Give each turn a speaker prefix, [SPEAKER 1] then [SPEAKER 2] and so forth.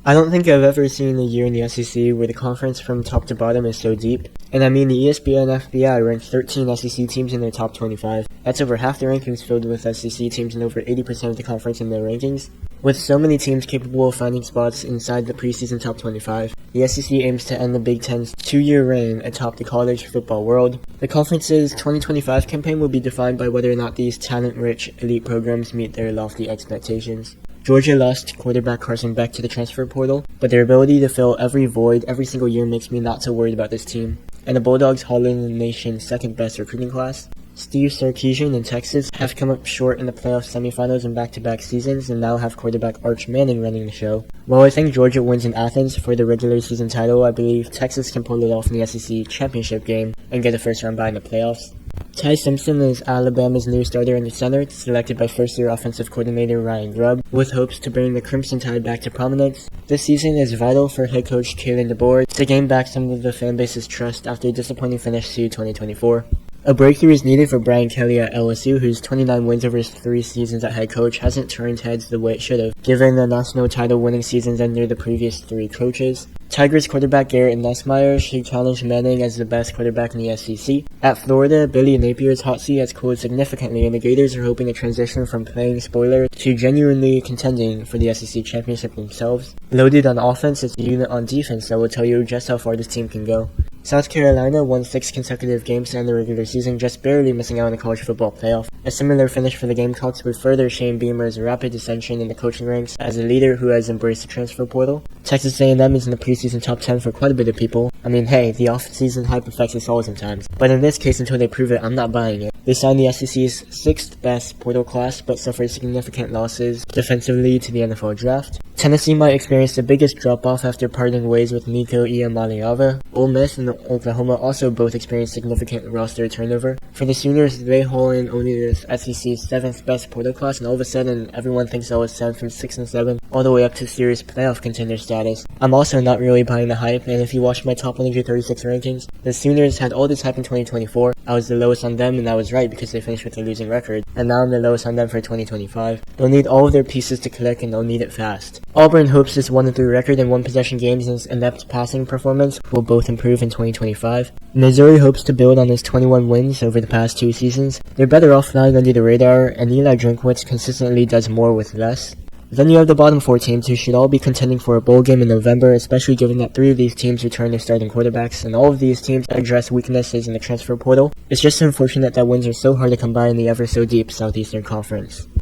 [SPEAKER 1] I don't think I've ever seen a year in the SEC where the conference from top to bottom is so deep. And I mean, the ESPN FBI ranked 13 SEC teams in their top 25. That's over half the rankings filled with SEC teams and over 80% of the conference in their rankings. With so many teams capable of finding spots inside the preseason top 25, the SEC aims to end the Big Ten's 2-year reign atop the college football world. The conference's 2025 campaign will be defined by whether or not these talent-rich elite programs meet their lofty expectations. Georgia lost quarterback Carson Beck to the transfer portal, but their ability to fill every void every single year makes me not so worried about this team. And the Bulldogs hauled in the nation's second-best recruiting class. Steve Sarkisian in Texas have come up short in the playoff semifinals in back-to-back seasons and now have quarterback Arch Manning running the show. While I think Georgia wins in Athens for the regular season title, I believe Texas can pull it off in the SEC championship game and get a first-round bye in the playoffs. Ty Simpson is Alabama's new starter in the center, selected by first-year offensive coordinator Ryan Grubb, with hopes to bring the Crimson Tide back to prominence. This season is vital for head coach Kalen DeBoer to gain back some of the fanbase's trust after a disappointing finish to 2024. A breakthrough is needed for Brian Kelly at LSU, whose 29 wins over his 3 seasons at head coach hasn't turned heads the way it should have, given the national title winning seasons under the previous 3 coaches. Tigers quarterback Garrett Nussmeier should challenge Manning as the best quarterback in the SEC. At Florida, Billy Napier's hot seat has cooled significantly, and the Gators are hoping to transition from playing spoiler to genuinely contending for the SEC championship themselves. Loaded on offense, it's a unit on defense that will tell you just how far this team can go. South Carolina won 6 consecutive games to end the regular season, just barely missing out on the college football playoff. A similar finish for the Gamecocks would further Shane Beamer's rapid ascension in the coaching ranks as a leader who has embraced the transfer portal. Texas A&M is in the preseason top 10 for quite a bit of people. I mean, hey, the off-season hype affects us all sometimes. But in this case, until they prove it, I'm not buying it. They signed the SEC's 6th best portal class, but suffered significant losses defensively to the NFL draft. Tennessee might experience the biggest drop-off after parting ways with Nico Iamaleava. Ole Miss and Oklahoma also both experienced significant roster turnover. For the Sooners, they haul in only the SEC's 7th best portal class, and all of a sudden, everyone thinks they'll ascend from 6 and 7 all the way up to serious playoff contender status. I'm also not really buying the hype, and if you watch my top 136 rankings, the Sooners had all this hype in 2024. I was the lowest on them, and I was right because they finished with a losing record, and now I'm the lowest on them for 2025. They'll need all of their pieces to click, and they'll need it fast. Auburn hopes this 1-3 record and 1-possession games and inept passing performance will both improve in 2025. Missouri hopes to build on his 21 wins over the past 2 seasons. They're better off flying under the radar, and Eli Drinkwitz consistently does more with less. Then you have the bottom 4 teams who should all be contending for a bowl game in November, especially given that 3 of these teams return their starting quarterbacks, and all of these teams address weaknesses in the transfer portal. It's just unfortunate that wins are so hard to come by in the ever so deep Southeastern Conference.